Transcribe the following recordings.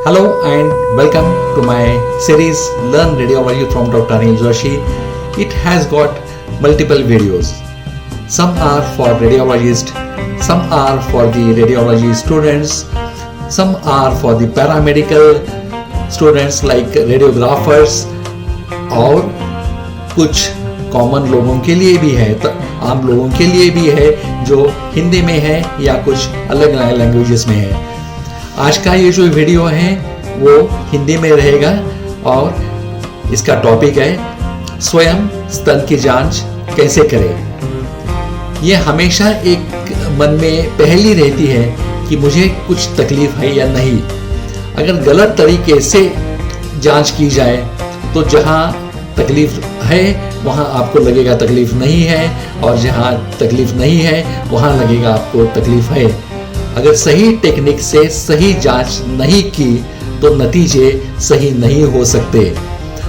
Hello and welcome to my series Learn Radiology from Dr. Anil Joshi. It has got multiple videos. Some are for radiologists, some are for the radiology students, some are for the paramedical students like radiographers और कुछ common लोगों के लिए भी है, तो आम लोगों के लिए भी है जो हिंदी में है या कुछ अलग अलग लैंग्वेजेस में है। आज का ये जो वीडियो है वो हिंदी में रहेगा और इसका टॉपिक है स्वयं स्तन की जांच कैसे करें। ये हमेशा एक मन में पहली रहती है कि मुझे कुछ तकलीफ है या नहीं। अगर गलत तरीके से जांच की जाए तो जहाँ तकलीफ है वहाँ आपको लगेगा तकलीफ नहीं है, और जहाँ तकलीफ नहीं है वहाँ लगेगा आपको तकलीफ है। अगर सही टेक्निक से सही जांच नहीं की तो नतीजे सही नहीं हो सकते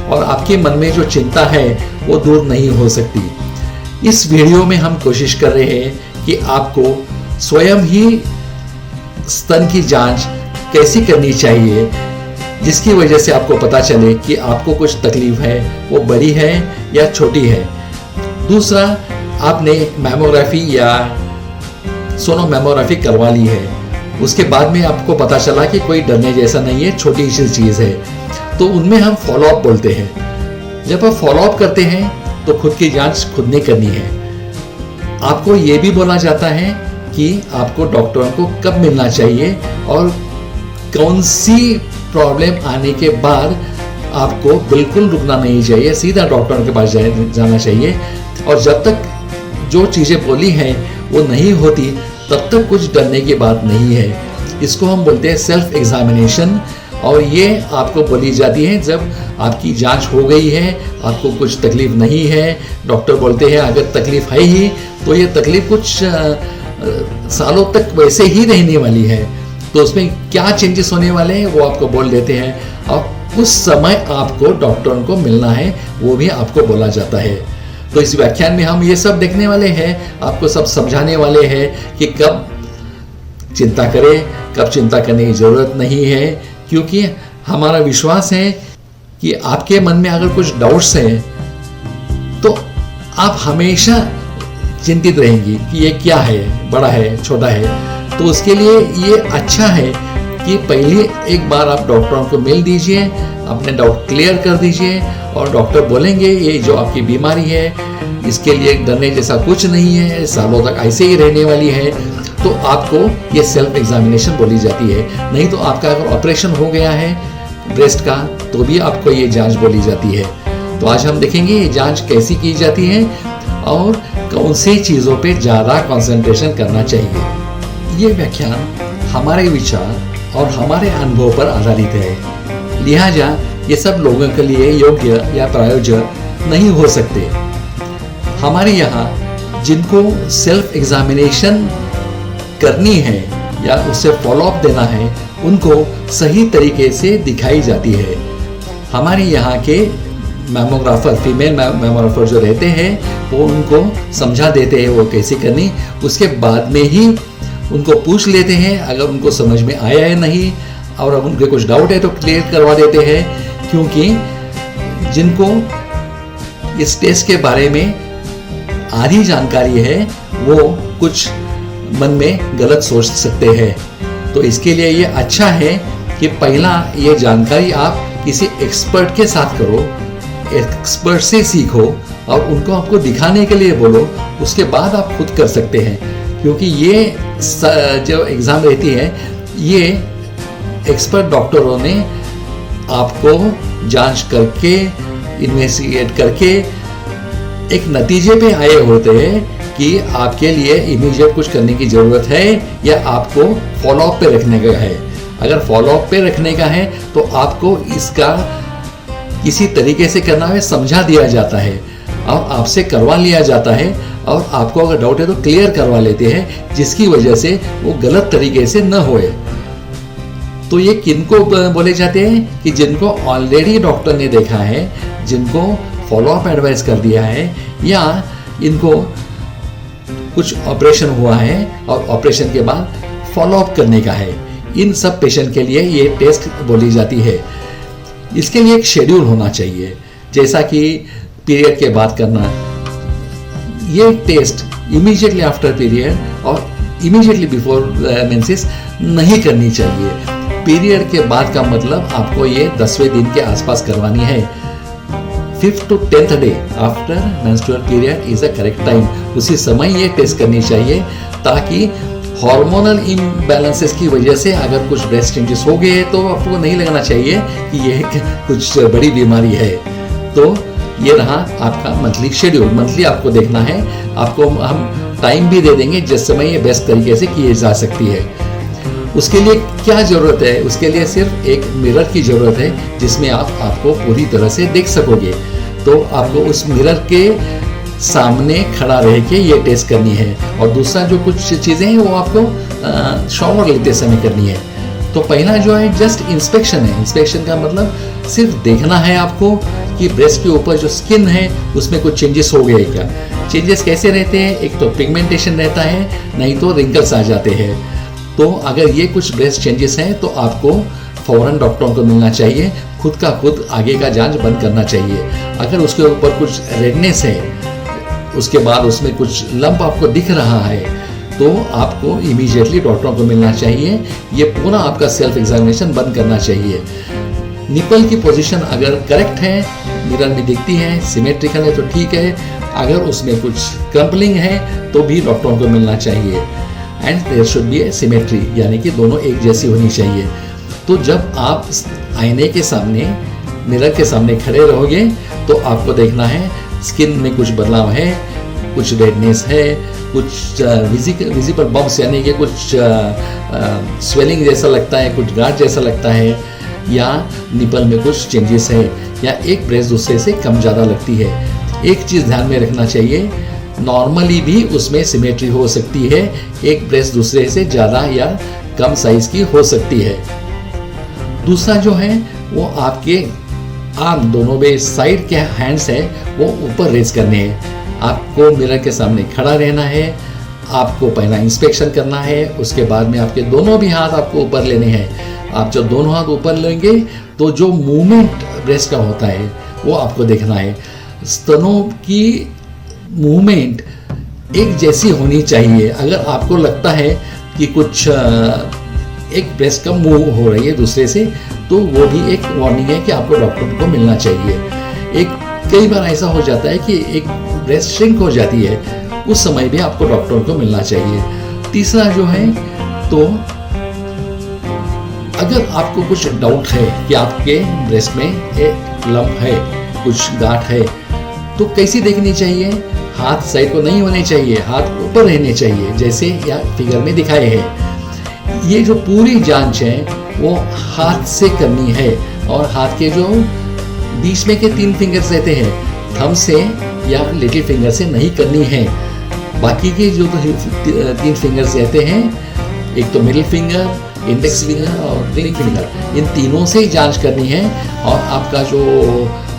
और आपके मन में जो चिंता है वो दूर नहीं हो सकती। इस वीडियो में हम कोशिश कर रहे हैं कि आपको स्वयं ही स्तन की जांच कैसी करनी चाहिए, जिसकी वजह से आपको पता चले कि आपको कुछ तकलीफ है वो बड़ी है या छोटी है। दूसरा, आपने मैमोग्राफी या सोनोमेमोग्राफी करवा ली है, उसके बाद में आपको पता चला कि कोई डरने जैसा नहीं है, छोटी सी चीज़ है, तो उनमें हम फॉलोअप बोलते हैं। जब आप फॉलोअप करते हैं तो खुद की जांच खुद नहीं करनी है। आपको ये भी बोला जाता है कि आपको डॉक्टरों को कब मिलना चाहिए और कौन सी प्रॉब्लम आने के बाद आपको बिल्कुल रुकना नहीं चाहिए, सीधा डॉक्टर के पास जाना चाहिए। और जब तक जो चीज़ें बोली हैं वो नहीं होती तब तक कुछ डरने की बात नहीं है। इसको हम बोलते हैं सेल्फ एग्जामिनेशन, और ये आपको बोली जाती है जब आपकी जांच हो गई है, आपको कुछ तकलीफ नहीं है। डॉक्टर बोलते हैं अगर तकलीफ है ही तो ये तकलीफ कुछ सालों तक वैसे ही रहने वाली है, तो उसमें क्या चेंजेस होने वाले हैं वो आपको बोल देते हैं, और उस समय आपको डॉक्टरों को मिलना है वो भी आपको बोला जाता है। तो इस व्याख्यान में हम ये सब देखने वाले हैं, आपको सब समझाने वाले हैं कि कब चिंता करें, कब चिंता करने की जरूरत नहीं है, क्योंकि हमारा विश्वास है कि आपके मन में अगर कुछ डाउट्स हैं तो आप हमेशा चिंतित रहेंगी कि ये क्या है, बड़ा है, छोटा है। तो उसके लिए ये अच्छा है कि पहले एक बार आप डॉक्टरों को मिल दीजिए, अपने डाउट क्लियर कर दीजिए, और डॉक्टर बोलेंगे ये जो आपकी बीमारी है इसके लिए डरने जैसा कुछ नहीं है, सालों तक ऐसे ही रहने वाली है, तो आपको ये सेल्फ एग्जामिनेशन बोली जाती है। नहीं तो आपका अगर ऑपरेशन हो गया है ब्रेस्ट का तो भी आपको ये जांच बोली जाती है। तो आज हम देखेंगे ये जांच कैसी की जाती है और कौन सी चीज़ों पे ज़्यादा कंसंट्रेशन करना चाहिए। ये व्याख्यान हमारे विचार और हमारे अनुभव पर आधारित है, लिहाजा ये सब लोगों के लिए योग्य या प्रयोज्य नहीं हो सकते। हमारे यहाँ जिनको सेल्फ एग्जामिनेशन करनी है या उससे फॉलोअप देना है उनको सही तरीके से दिखाई जाती है। हमारे यहाँ के मैमोग्राफर, फीमेल मैमोग्राफर जो रहते हैं वो उनको समझा देते हैं वो कैसे करनी, उसके बाद में ही उनको पूछ लेते हैं अगर उनको समझ में आया है नहीं, और अगर उनके कुछ डाउट है तो क्लियर करवा देते हैं। क्योंकि जिनको इस टेस्ट के बारे में आधी जानकारी है वो कुछ मन में गलत सोच सकते हैं, तो इसके लिए ये अच्छा है कि पहला ये जानकारी आप किसी एक्सपर्ट के साथ करो, एक्सपर्ट से सीखो और उनको आपको दिखाने के लिए बोलो, उसके बाद आप खुद कर सकते हैं। क्योंकि ये जो एग्ज़ाम रहती है ये एक्सपर्ट डॉक्टरों ने आपको जांच करके, इन्वेस्टिगेट करके एक नतीजे पे आए होते हैं कि आपके लिए इमीडिएट कुछ करने की ज़रूरत है या आपको फॉलोअप पे रखने का है। अगर फॉलोअप पे रखने का है तो आपको इसका किसी तरीके से करना है, समझा दिया जाता है और आपसे करवा लिया जाता है, और आपको अगर डाउट है तो क्लियर करवा लेते हैं, जिसकी वजह से वो गलत तरीके से न होए। तो ये किनको बोले जाते हैं कि जिनको ऑलरेडी डॉक्टर ने देखा है, जिनको फॉलोअप एडवाइस कर दिया है, या इनको कुछ ऑपरेशन हुआ है और ऑपरेशन के बाद फॉलोअप करने का है, इन सब पेशेंट के लिए ये टेस्ट बोली जाती है। इसके लिए एक शेड्यूल होना चाहिए, जैसा कि पीरियड के बाद करना। ये टेस्ट इमीडिएटली आफ्टर पीरियड और इमीडिएटली बिफोर मेंसेस नहीं करनी चाहिए। पीरियड के बाद का मतलब आपको ये 10वें दिन के आसपास करवानी है। 5th to 10th day after menstrual period is a correct time. उसी समय ये टेस्ट करनी चाहिए, ताकि हार्मोनल इम्बैलेंसेस की वजह से अगर कुछ ब्रेस्ट चेंजेस हो गए तो आपको नहीं लगना चाहिए कि ये कुछ बड़ी बीमारी है। तो ये रहा आपका मंथली शेड्यूल। मंथली आपको देखना है, आपको हम टाइम भी दे देंगे जिस समय ये बेस्ट तरीके से की जा सकती है। उसके लिए क्या जरूरत है? उसके लिए सिर्फ एक मिरर की जरूरत है, जिसमें आपको पूरी तरह से देख सकोगे। तो आपको उस मिरर के सामने खड़ा रह के ये टेस्ट करनी है। और दूसरा जो कुछ चीजें हैं वो आपको शॉवर लेते समय करनी है। तो पहला जो है जस्ट इंस्पेक्शन है। इंस्पेक्शन का मतलब सिर्फ देखना है आपको कि ब्रेस्ट के ऊपर जो स्किन है उसमें कुछ चेंजेस हो गए क्या। चेंजेस कैसे रहते हैं? एक तो पिगमेंटेशन रहता है, नहीं तो रिंकल्स आ जाते हैं। तो अगर ये कुछ ब्रेस्ट चेंजेस हैं तो आपको फौरन डॉक्टरों को मिलना चाहिए, खुद का खुद आगे का जांच बंद करना चाहिए। अगर उसके ऊपर कुछ रेडनेस है, उसके बाद उसमें कुछ लंप आपको दिख रहा है, तो आपको इमीडिएटली डॉक्टरों को मिलना चाहिए। ये पूरा आपका सेल्फ एग्जामिनेशन बंद करना चाहिए। निपल की पोजीशन अगर करेक्ट है, मिरर में दिखती है, सिमेट्रिकल है तो ठीक है। अगर उसमें कुछ क्रम्पलिंग है तो भी डॉक्टरों को मिलना चाहिए। And there should be a symmetry, यानी कि दोनों एक जैसी होनी चाहिए। तो जब आप आईने के सामने, मिरर के सामने खड़े रहोगे तो आपको देखना है स्किन में कुछ बदलाव है, कुछ रेडनेस है, कुछ विजिबल बम्प्स यानी कि कुछ स्वेलिंग जैसा लगता है, कुछ गांठ जैसा लगता है, या निपल में कुछ चेंजेस है, या एक ब्रेस्ट दूसरे से कम ज़्यादा लगती है। एक चीज़ ध्यान में रखना चाहिए, नॉर्मली भी उसमें सिमेट्री हो सकती है, एक ब्रेस्ट दूसरे से ज़्यादा या कम साइज़ की हो सकती है। दूसरा जो है वो आपके आर्म, दोनों में साइड के हैंड्स है वो ऊपर रेज करने हैं। आपको मिरर के सामने खड़ा रहना है, आपको पहला इंस्पेक्शन करना है, उसके बाद में आपके दोनों भी हाथ आपको ऊपर लेने हैं। आप जब दोनों हाथ ऊपर लेंगे तो जो मूवमेंट ब्रेस्ट का होता है वो आपको देखना है। स्तनों की मूवमेंट एक जैसी होनी चाहिए। अगर आपको लगता है कि कुछ एक ब्रेस्ट का मूव हो रही है दूसरे से, तो वो भी एक वार्निंग है कि आपको डॉक्टर को मिलना चाहिए। कई बार ऐसा हो जाता है कि एक ब्रेस्ट श्रिंक हो जाती है, उस समय भी आपको डॉक्टर को मिलना चाहिए। तीसरा जो है, तो अगर आपको कुछ डाउट है कि आपके ब्रेस्ट में एक लंप है, कुछ गांठ है, तो कैसी देखनी चाहिए? हाथ साइड को नहीं होने चाहिए, हाथ ऊपर रहने चाहिए, जैसे यहाँ फिगर में दिखाए हैं। ये जो पूरी जांच है वो हाथ से करनी है, और हाथ के जो बीच में के 3 फिंगर्स रहते हैं, थंब से या लिटिल फिंगर से नहीं करनी है। बाकी के जो 3 फिंगर्स रहते हैं, एक तो मिडिल फिंगर, इंडेक्स फिंगर और रिंग फिंगर, इन तीनों से ही जांच करनी है। और आपका जो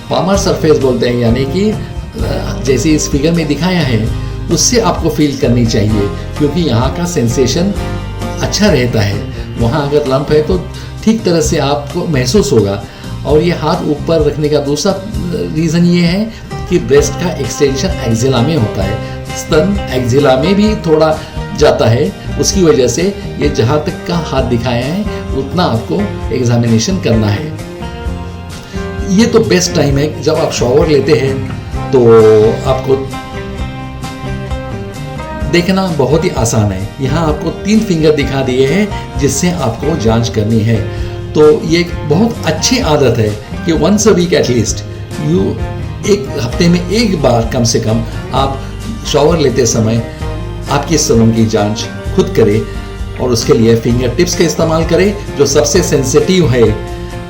पामर सरफेस बोलते हैं, यानी कि जैसे इस फिगर में दिखाया है, उससे आपको फील करनी चाहिए, क्योंकि यहाँ का सेंसेशन अच्छा रहता है। वहाँ अगर लंप है तो ठीक तरह से आपको महसूस होगा। और ये हाथ ऊपर रखने का दूसरा रीज़न ये है कि ब्रेस्ट का एक्सटेंशन एक्जिला में होता है, स्तन एक्जिला में भी थोड़ा जाता है, उसकी वजह से ये जहाँ तक का हाथ दिखाया है उतना आपको एग्जामिनेशन करना है। ये तो बेस्ट टाइम है जब आप शॉवर लेते हैं, तो आपको देखना बहुत ही आसान है। यहाँ आपको 3 फिंगर दिखा दिए हैं जिससे आपको जांच करनी है। तो ये एक बहुत अच्छी आदत है कि वंस अ वीक एटलीस्ट एक हफ्ते में एक बार कम से कम आप शॉवर लेते समय आपकी स्तनों की जांच खुद करें, और उसके लिए फिंगर टिप्स का इस्तेमाल करें, जो सबसे सेंसिटिव है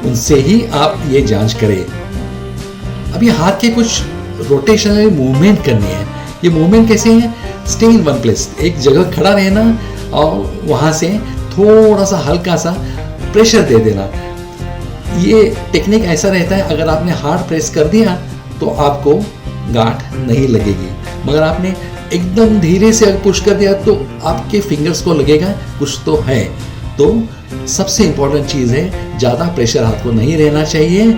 उनसे ही आप ये जांच करें। अभी हाथ के कुछ रोटेशनल मूवमेंट करनी है। ये मूवमेंट कैसे है? स्टे इन वन प्लेस, एक जगह खड़ा रहना और वहाँ से थोड़ा सा हल्का सा प्रेशर दे देना। ये टेक्निक ऐसा रहता है, अगर आपने हार्ड प्रेस कर दिया तो आपको गांठ नहीं लगेगी, मगर आपने एकदम धीरे से पुश कर दिया तो आपके फिंगर्स को लगेगा कुछ तो है। तो सबसे इम्पोर्टेंट चीज़ है, ज़्यादा प्रेशर हाथ को नहीं रहना चाहिए।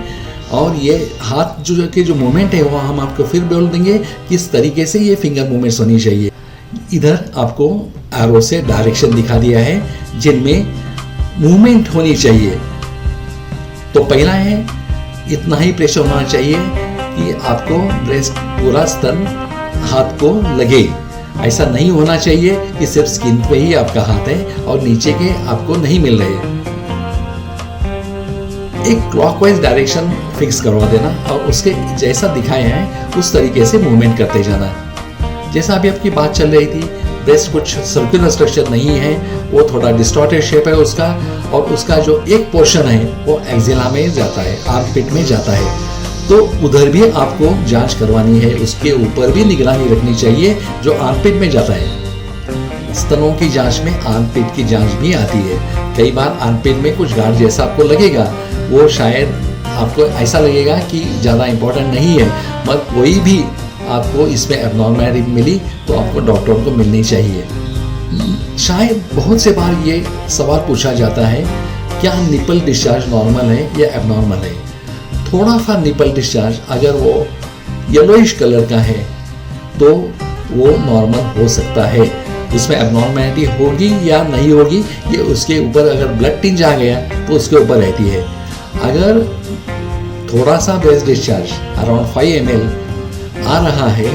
और ये हाथ जो मूवमेंट है वो हम आपको फिर बोल देंगे किस तरीके से ये फिंगर मूवमेंट्स होनी चाहिए। इधर आपको एरो से डायरेक्शन दिखा दिया है जिनमें मूवमेंट होनी चाहिए। तो पहला है, इतना ही प्रेशर होना चाहिए कि आपको ब्रेस्ट पूरा स्तन हाथ को लगे। ऐसा नहीं होना चाहिए कि सिर्फ स्किन पे ही आपका हाथ है और नीचे के आपको नहीं मिल रहे। एक क्लॉकवाइज डायरेक्शन फिक्स करवा देना और उसके जैसा दिखाए हैं उस तरीके से मूवमेंट करते जाना। जैसा अभी आपकी बात चल रही थी, ब्रेस्ट कुछ सर्कुलर स्ट्रक्चर नहीं है, वो थोड़ा डिस्टॉर्टेड शेप है उसका, और उसका जो एक पोर्शन है वो एक्सिला में जाता है, आर्मपिट में जाता है। तो उधर भी आपको जांच करवानी है, उसके ऊपर भी निगरानी रखनी चाहिए जो आर्मपिट में जाता है। स्तनों की जांच में आर्मपिट की जांच भी आती है। कई बार आर्मपिट में कुछ गाढ़ जैसा आपको लगेगा, वो शायद आपको ऐसा लगेगा कि ज़्यादा इम्पोर्टेंट नहीं है, मगर कोई भी आपको इसमें एबनॉर्मलिटी मिली तो आपको डॉक्टर को मिलनी चाहिए। शायद बहुत से बार ये सवाल पूछा जाता है, क्या निपल डिस्चार्ज नॉर्मल है या एबनॉर्मल है? थोड़ा सा निपल डिस्चार्ज अगर वो येलोइश कलर का है तो वो नॉर्मल हो सकता है। उसमें एबनॉर्मलिटी होगी या नहीं होगी ये उसके ऊपर, अगर ब्लड टिंज आ गया तो उसके ऊपर रहती है। अगर थोड़ा सा ब्रेस्ट डिस्चार्ज अराउंड 5 ml आ रहा है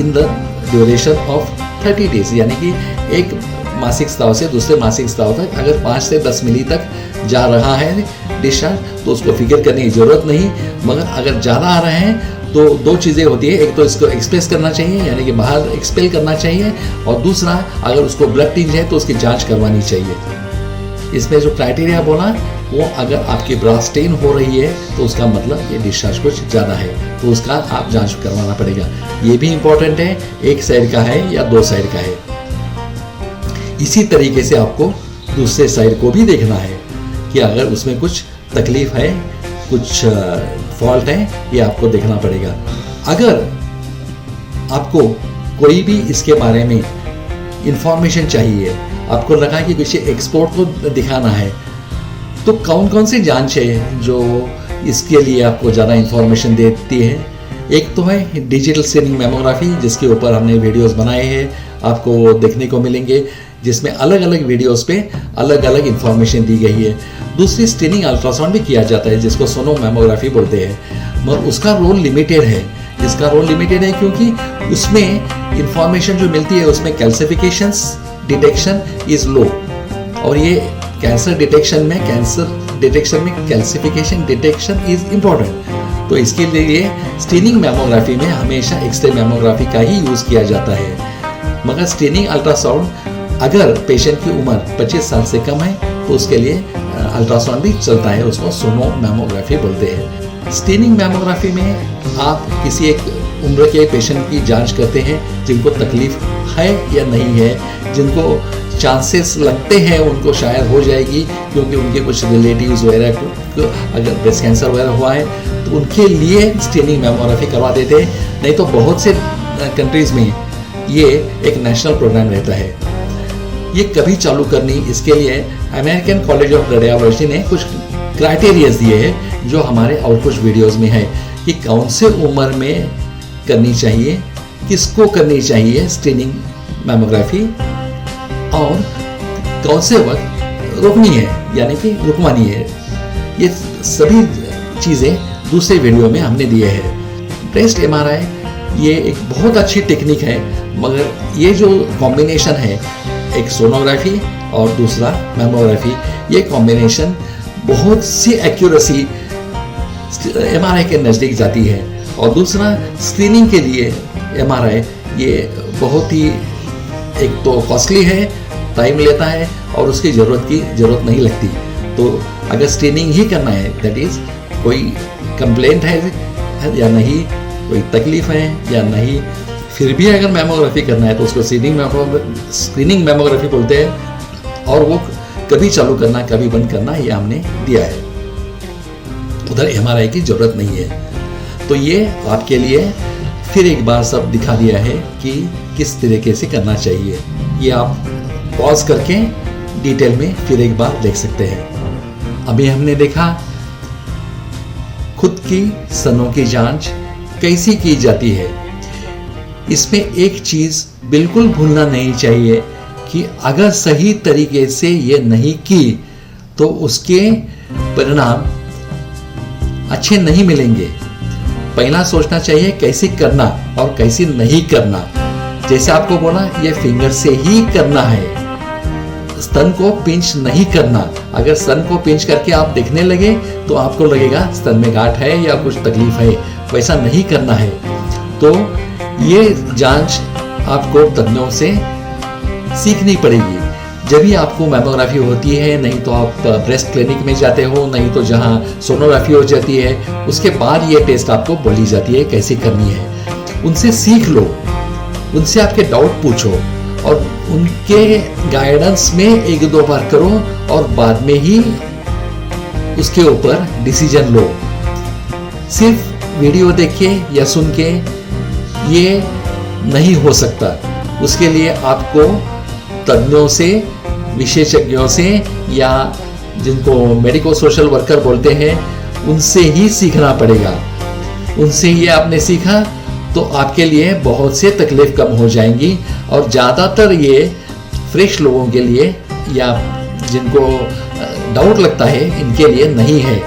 in the duration of 30 days, यानी कि एक मासिक स्राव से दूसरे मासिक स्राव तक अगर 5 से 10 मिली तक जा रहा है डिस्चार्ज, तो उसको फिक्र करने की जरूरत नहीं। मगर अगर ज़्यादा आ रहे हैं तो दो चीज़ें होती है, एक तो इसको एक्सप्रेस करना चाहिए यानी कि बाहर एक्सपेल करना चाहिए, और दूसरा अगर उसको ब्लड टिंज है तो उसकी जांच करवानी चाहिए। इसमें जो क्राइटेरिया बोला वो, अगर आपकी ब्रास्ट स्टेन हो रही है तो उसका मतलब ये डिस्चार्ज कुछ ज़्यादा है, तो उसका आप जांच करवाना पड़ेगा। ये भी इम्पोर्टेंट है, एक साइड का है या 2 साइड का है। इसी तरीके से आपको दूसरे साइड को भी देखना है कि अगर उसमें कुछ तकलीफ है, कुछ फॉल्ट है, ये आपको देखना पड़ेगा। अगर आपको कोई भी इसके बारे में इंफॉर्मेशन चाहिए, आपको लगा कि किसी एक्सपर्ट को दिखाना है, तो कौन कौन सी जांच है जो इसके लिए आपको ज़्यादा इंफॉर्मेशन देती है? एक तो है डिजिटल स्कैनिंग मैमोग्राफी, जिसके ऊपर हमने वीडियोस बनाए हैं, आपको देखने को मिलेंगे, जिसमें अलग अलग वीडियोस पे अलग अलग इंफॉर्मेशन दी गई है। दूसरी स्कैनिंग अल्ट्रासाउंड भी किया जाता है जिसको सोनो मैमोग्राफी बोलते हैं, मगर उसका रोल लिमिटेड है। इसका रोल लिमिटेड है क्योंकि उसमें इंफॉर्मेशन जो मिलती है उसमें कैल्सिफिकेशंस डिटेक्शन इज लो, और ये कैंसर डिटेक्शन में कैल्सिफिकेशन डिटेक्शन इज इम्पोर्टेंट। तो इसके लिए स्कैनिंग मैमोग्राफी में हमेशा एक्सरे मैमोग्राफी का ही यूज़ किया जाता है। मगर स्कैनिंग अल्ट्रासाउंड अगर पेशेंट की उम्र 25 साल से कम है तो उसके लिए अल्ट्रासाउंड भी चलता है, उसको सोनो मैमोग्राफी बोलते हैं। स्कैनिंग मैमोग्राफी में आप किसी एक उम्र के पेशेंट की जांच करते हैं जिनको तकलीफ है या नहीं है, जिनको चांसेस लगते हैं उनको शायद हो जाएगी क्योंकि उनके कुछ रिलेटिव्स वगैरह को अगर ब्रेस्ट कैंसर वगैरह हुआ है तो उनके लिए स्कैनिंग मैमोग्राफी करवा देते हैं। नहीं तो बहुत से कंट्रीज़ में ये एक नेशनल प्रोग्राम रहता है। ये कभी चालू करनी, इसके लिए अमेरिकन कॉलेज ऑफ रेडियोलॉजी ने कुछ क्राइटेरियाज दिए हैं जो हमारे और कुछ वीडियोस में है कि कौन से उम्र में करनी चाहिए, किसको करनी चाहिए स्कैनिंग मैमोग्राफी, और कौन से वक्त रोकनी है यानी कि रुकवानी है। ये सभी चीज़ें दूसरे वीडियो में हमने दिए हैं। ब्रेस्ट एमआरआई ये एक बहुत अच्छी टेक्निक है, मगर ये जो कॉम्बिनेशन है, एक सोनोग्राफी और दूसरा मैमोग्राफी, ये कॉम्बिनेशन बहुत सी एक्यूरेसी एमआरआई के नज़दीक जाती है। और दूसरा स्क्रीनिंग के लिए एमआरआई ये बहुत ही एक तो कॉस्टली है, टाइम लेता है और उसकी ज़रूरत नहीं लगती। तो अगर स्क्रीनिंग ही करना है, दैट इज़ कोई कंप्लेंट है या नहीं, कोई तकलीफ है या नहीं, फिर भी अगर मैमोग्राफी करना है तो उसको स्क्रीनिंग मैमोग्राफी बोलते हैं, और वो कभी चालू करना कभी बंद करना ये हमने दिया है। उधर एमआरआई की ज़रूरत नहीं है। तो ये आपके लिए फिर एक बार सब दिखा दिया है कि किस तरीके से करना चाहिए। ये आप पॉज करके डिटेल में फिर एक बार देख सकते हैं। अभी हमने देखा खुद की स्तनों की जांच कैसी की जाती है। इसमें एक चीज बिल्कुल भूलना नहीं चाहिए कि अगर सही तरीके से ये नहीं की तो उसके परिणाम अच्छे नहीं मिलेंगे। पहला सोचना चाहिए कैसे करना और कैसे नहीं करना। जैसे आपको बोला, ये फिंगर से ही करना है, स्तन को पिंच नहीं करना। अगर स्तन को पिंच करके आप देखने लगे तो आपको लगेगा स्तन में गांठ है या कुछ तकलीफ है, वैसा नहीं करना है। तो ये जांच आपको तज्ञों से सीखनी पड़ेगी। जब भी आपको मैमोग्राफी होती है, नहीं तो आप ब्रेस्ट क्लिनिक में जाते हो, नहीं तो जहाँ सोनोग्राफी हो जाती है, उसके बाद ये टेस्ट आपको बोली जाती है कैसे करनी है। उनसे सीख लो, उनसे आपके डाउट पूछो और उनके गाइडेंस में एक दो बार करो और बाद में ही उसके ऊपर डिसीजन लो। सिर्फ वीडियो देख के या सुन के ये नहीं हो सकता। उसके लिए आपको तज्ञों से, विशेषज्ञों से या जिनको मेडिको सोशल वर्कर बोलते हैं, उनसे ही सीखना पड़ेगा। उनसे ये आपने सीखा तो आपके लिए बहुत से तकलीफ कम हो जाएंगी। और ज़्यादातर ये फ्रेश लोगों के लिए या जिनको डाउट लगता है, इनके लिए नहीं है।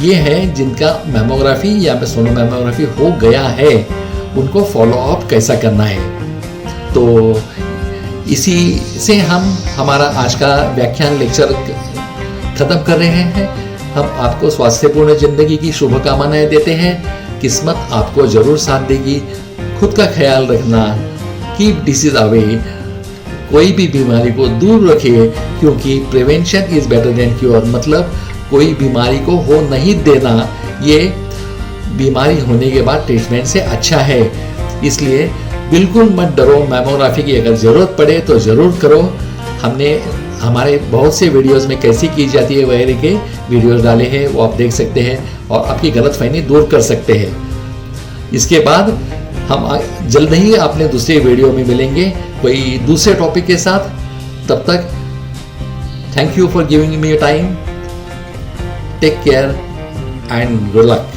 ये है जिनका मैमोग्राफी या सोनोमैमोग्राफी हो गया है, उनको फॉलो अप कैसा करना है। तो इसी से हम हमारा आज का व्याख्यान लेक्चर खत्म कर रहे हैं। हम आपको स्वास्थ्यपूर्ण जिंदगी की शुभकामनाएं देते हैं। किस्मत आपको जरूर साथ देगी। खुद का ख्याल रखना, कीप डिसीज अवे, कोई भी बीमारी को दूर रखिए, क्योंकि prevention is better than cure. मतलब कोई बीमारी को हो नहीं देना, ये बीमारी होने के बाद ट्रीटमेंट से अच्छा है। इसलिए बिल्कुल मत डरो। मैमोग्राफी की अगर जरूरत पड़े तो जरूर करो। हमने हमारे बहुत से वीडियोस में कैसी की जाती है वगैरह के वीडियोस डाले हैं, वो आप देख सकते हैं और आपकी गलतफहमी दूर कर सकते हैं। इसके बाद हम जल्द ही अपने दूसरे वीडियो में मिलेंगे कोई दूसरे टॉपिक के साथ। तब तक thank you for giving me your time. Take care and good luck.